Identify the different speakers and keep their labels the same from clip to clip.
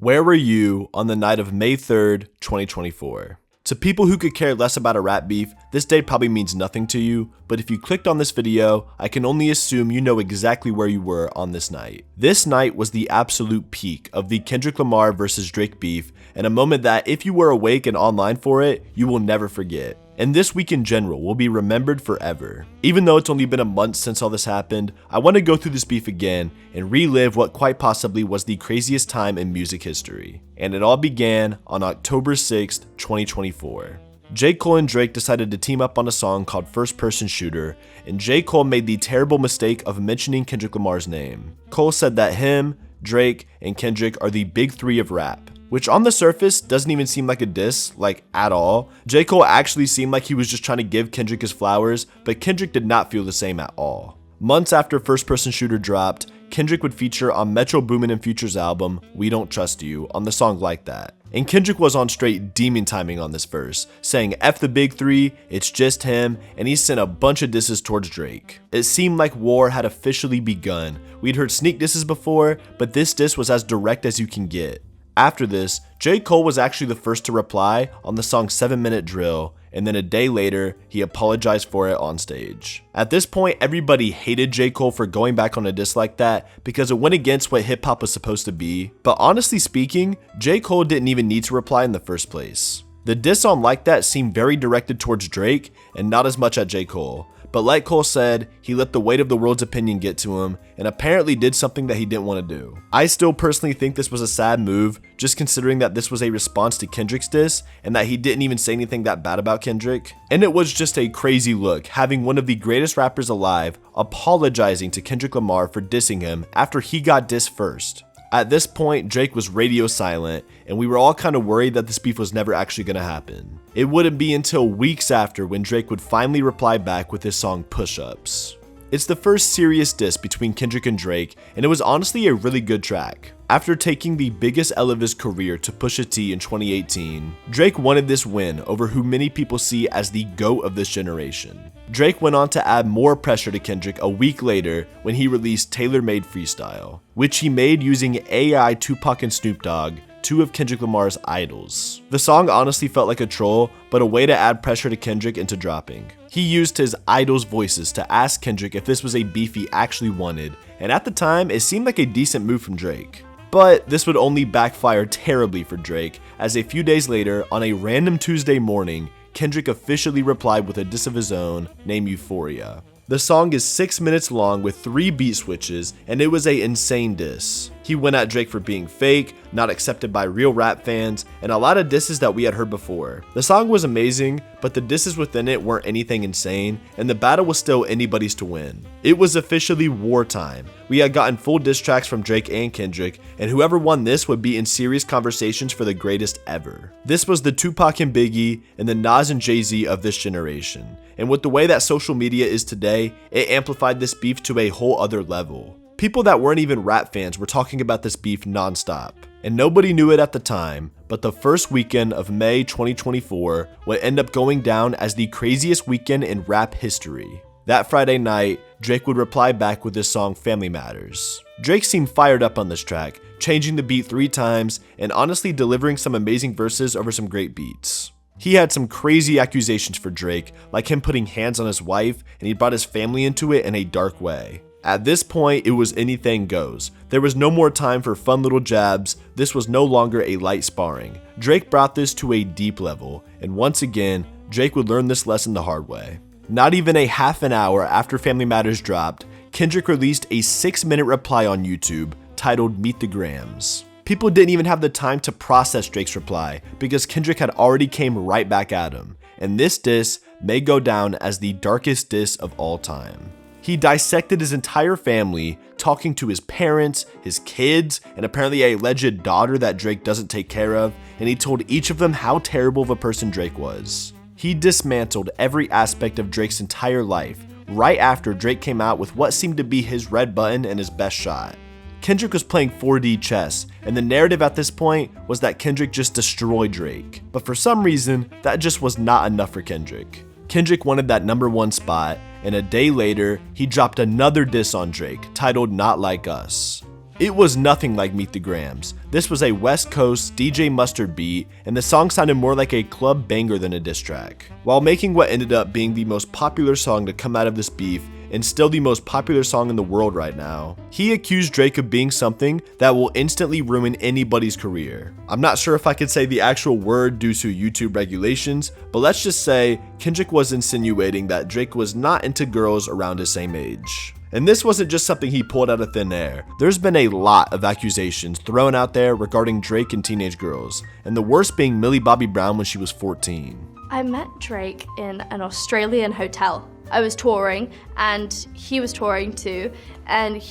Speaker 1: Where were you on the night of May 3rd, 2024? To people who could care less about a rap beef, this day probably means nothing to you, but if you clicked on this video, I can only assume you know exactly where you were on this night. This night was the absolute peak of the Kendrick Lamar versus Drake beef, and a moment that if you were awake and online for it, you will never forget. And this week in general will be remembered forever. Even though it's only been a month since all this happened, I want to go through this beef again and relive what quite possibly was the craziest time in music history. And it all began on October 6th, 2024. J. Cole and Drake decided to team up on a song called First Person Shooter, and J. Cole made the terrible mistake of mentioning Kendrick Lamar's name. Cole said that him, Drake, and Kendrick are the big three of rap, which on the surface doesn't even seem like a diss, at all. J. Cole actually seemed like he was just trying to give Kendrick his flowers, but Kendrick did not feel the same at all. Months after First Person Shooter dropped, Kendrick would feature on Metro Boomin and Future's album, We Don't Trust You, on the song Like That. And Kendrick was on straight demon timing on this verse, saying F the big three, it's just him, and he sent a bunch of disses towards Drake. It seemed like war had officially begun. We'd heard sneak disses before, but this diss was as direct as you can get. After this, J. Cole was actually the first to reply on the song 7 Minute Drill, and then a day later, he apologized for it on stage. At this point, everybody hated J. Cole for going back on a diss like that because it went against what hip hop was supposed to be, but honestly speaking, J. Cole didn't even need to reply in the first place. The diss on Like That seemed very directed towards Drake and not as much at J. Cole. But like Cole said, he let the weight of the world's opinion get to him and apparently did something that he didn't want to do. I still personally think this was a sad move, just considering that this was a response to Kendrick's diss and that he didn't even say anything that bad about Kendrick. And it was just a crazy look, having one of the greatest rappers alive apologizing to Kendrick Lamar for dissing him after he got dissed first. At this point, Drake was radio silent, and we were all kind of worried that this beef was never actually going to happen. It wouldn't be until weeks after when Drake would finally reply back with his song Push Ups. It's the first serious diss between Kendrick and Drake, and it was honestly a really good track. After taking the biggest L of his career to Pusha T in 2018, Drake wanted this win over who many people see as the GOAT of this generation. Drake went on to add more pressure to Kendrick a week later when he released Tailor Made Freestyle, which he made using AI Tupac and Snoop Dogg, two of Kendrick Lamar's idols. The song honestly felt like a troll, but a way to add pressure to Kendrick into dropping. He used his idols' voices to ask Kendrick if this was a beef he actually wanted, and at the time, it seemed like a decent move from Drake. But this would only backfire terribly for Drake, as a few days later, on a random Tuesday morning, Kendrick officially replied with a diss of his own named Euphoria. The song is 6 minutes long with 3 beat switches, and it was an insane diss. He went at Drake for being fake, not accepted by real rap fans, and a lot of disses that we had heard before. The song was amazing, but the disses within it weren't anything insane, and the battle was still anybody's to win. It was officially wartime. We had gotten full diss tracks from Drake and Kendrick, and whoever won this would be in serious conversations for the greatest ever. This was the Tupac and Biggie and the Nas and Jay-Z of this generation. And with the way that social media is today, it amplified this beef to a whole other level. People that weren't even rap fans were talking about this beef nonstop. And nobody knew it at the time, but the first weekend of May 2024 would end up going down as the craziest weekend in rap history. That Friday night, Drake would reply back with his song Family Matters. Drake seemed fired up on this track, changing the beat 3 times and honestly delivering some amazing verses over some great beats. He had some crazy accusations for Drake, like him putting hands on his wife, and he brought his family into it in a dark way. At this point, it was anything goes. There was no more time for fun little jabs. This was no longer a light sparring. Drake brought this to a deep level, and once again, Drake would learn this lesson the hard way. Not even a half an hour after Family Matters dropped, Kendrick released a 6-minute reply on YouTube titled Meet the Grams. People didn't even have the time to process Drake's reply because Kendrick had already came right back at him, and this diss may go down as the darkest diss of all time. He dissected his entire family, talking to his parents, his kids, and apparently a alleged daughter that Drake doesn't take care of, and he told each of them how terrible of a person Drake was. He dismantled every aspect of Drake's entire life right after Drake came out with what seemed to be his red button and his best shot. Kendrick was playing 4D chess, and the narrative at this point was that Kendrick just destroyed Drake. But for some reason, that just was not enough for Kendrick. Kendrick wanted that #1 spot, and a day later, he dropped another diss on Drake, titled Not Like Us. It was nothing like Meet the Grams. This was a West Coast DJ Mustard beat, and the song sounded more like a club banger than a diss track, while making what ended up being the most popular song to come out of this beef and still the most popular song in the world right now. He accused Drake of being something that will instantly ruin anybody's career. I'm not sure if I could say the actual word due to YouTube regulations, but let's just say Kendrick was insinuating that Drake was not into girls around his same age. And this wasn't just something he pulled out of thin air. There's been a lot of accusations thrown out there regarding Drake and teenage girls, and the worst being Millie Bobby Brown when she was 14.
Speaker 2: I met Drake in an Australian hotel. I was touring and he was touring too, and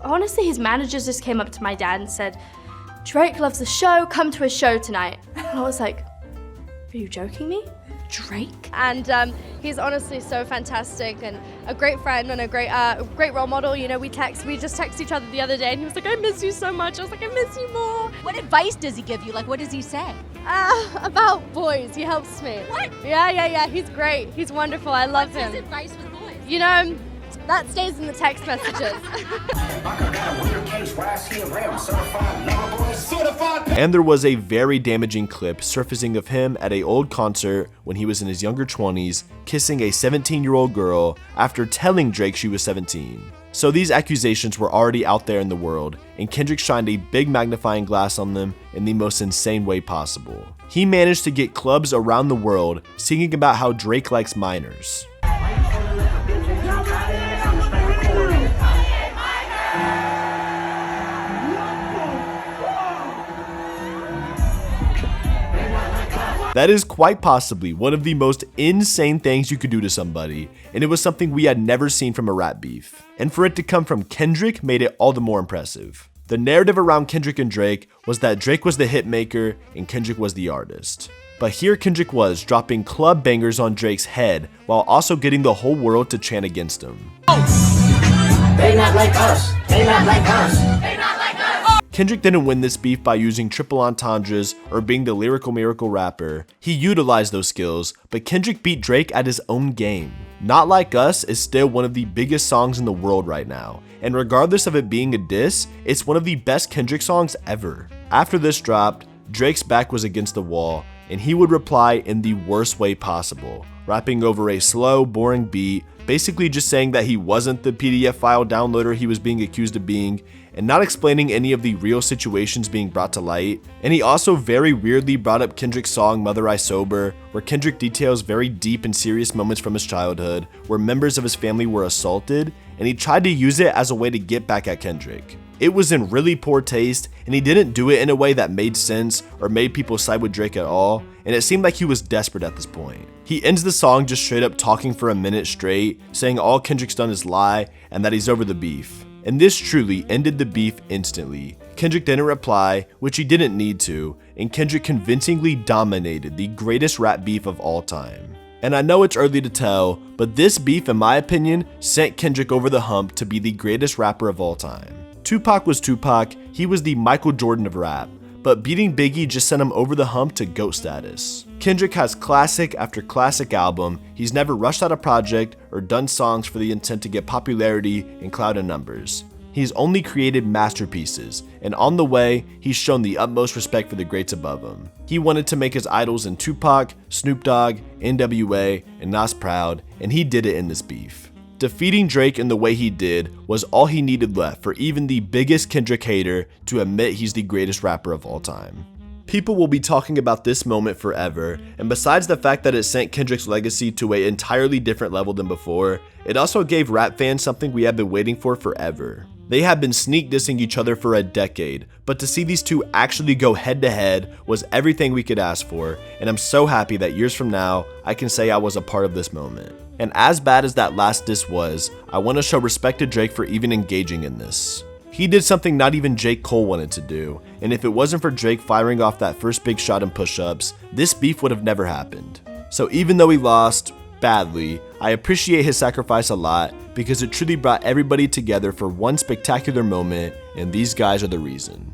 Speaker 2: honestly, his managers just came up to my dad and said, "Drake loves the show, come to his show tonight." And I was like, "Are you joking me? Drake?" And he's honestly so fantastic and a great friend and a great role model. You know, we just texted each other the other day and he was like, "I miss you so much." I was like, "I miss you more."
Speaker 3: What advice does he give you? Like, what does he say?
Speaker 2: About boys, he helps me.
Speaker 3: What?
Speaker 2: Yeah, he's great. He's wonderful, I love him.
Speaker 3: What's his advice with boys?
Speaker 2: You know, that stays in the text messages.
Speaker 1: And there was a very damaging clip surfacing of him at an old concert when he was in his younger 20s, kissing a 17-year-old girl after telling Drake she was 17. So these accusations were already out there in the world, and Kendrick shined a big magnifying glass on them in the most insane way possible. He managed to get clubs around the world singing about how Drake likes minors. That is quite possibly one of the most insane things you could do to somebody, and it was something we had never seen from a rap beef. And for it to come from Kendrick made it all the more impressive. The narrative around Kendrick and Drake was that Drake was the hit maker and Kendrick was the artist. But here Kendrick was dropping club bangers on Drake's head while also getting the whole world to chant against him.
Speaker 4: They not like us. They not like us. They not like us.
Speaker 1: Kendrick didn't win this beef by using triple entendres or being the lyrical miracle rapper. He utilized those skills, but Kendrick beat Drake at his own game. Not Like Us is still one of the biggest songs in the world right now, and regardless of it being a diss, it's one of the best Kendrick songs ever. After this dropped, Drake's back was against the wall, and he would reply in the worst way possible, rapping over a slow, boring beat, basically just saying that he wasn't the PDF file downloader he was being accused of being, and not explaining any of the real situations being brought to light. And he also very weirdly brought up Kendrick's song Mother I Sober, where Kendrick details very deep and serious moments from his childhood, where members of his family were assaulted, and he tried to use it as a way to get back at Kendrick. It was in really poor taste, and he didn't do it in a way that made sense or made people side with Drake at all, and it seemed like he was desperate at this point. He ends the song just straight up talking for a minute straight, saying all Kendrick's done is lie and that he's over the beef. And this truly ended the beef instantly. Kendrick didn't reply, which he didn't need to, and Kendrick convincingly dominated the greatest rap beef of all time. And I know it's early to tell, but this beef, in my opinion, sent Kendrick over the hump to be the greatest rapper of all time. Tupac was Tupac, he was the Michael Jordan of rap, but beating Biggie just sent him over the hump to GOAT status. Kendrick has classic after classic album, he's never rushed out a project or done songs for the intent to get popularity and clout and numbers. He's only created masterpieces, and on the way, he's shown the utmost respect for the greats above him. He wanted to make his idols in Tupac, Snoop Dogg, NWA, and Nas proud, and he did it in this beef. Defeating Drake in the way he did was all he needed left for even the biggest Kendrick hater to admit he's the greatest rapper of all time. People will be talking about this moment forever, and besides the fact that it sent Kendrick's legacy to an entirely different level than before, it also gave rap fans something we have been waiting for forever. They have been sneak dissing each other for a decade, but to see these two actually go head to head was everything we could ask for, and I'm so happy that years from now, I can say I was a part of this moment. And as bad as that last diss was, I want to show respect to Drake for even engaging in this. He did something not even J. Cole wanted to do, and if it wasn't for Drake firing off that first big shot in push-ups, this beef would have never happened. So even though he lost badly, I appreciate his sacrifice a lot because it truly brought everybody together for one spectacular moment, and these guys are the reason.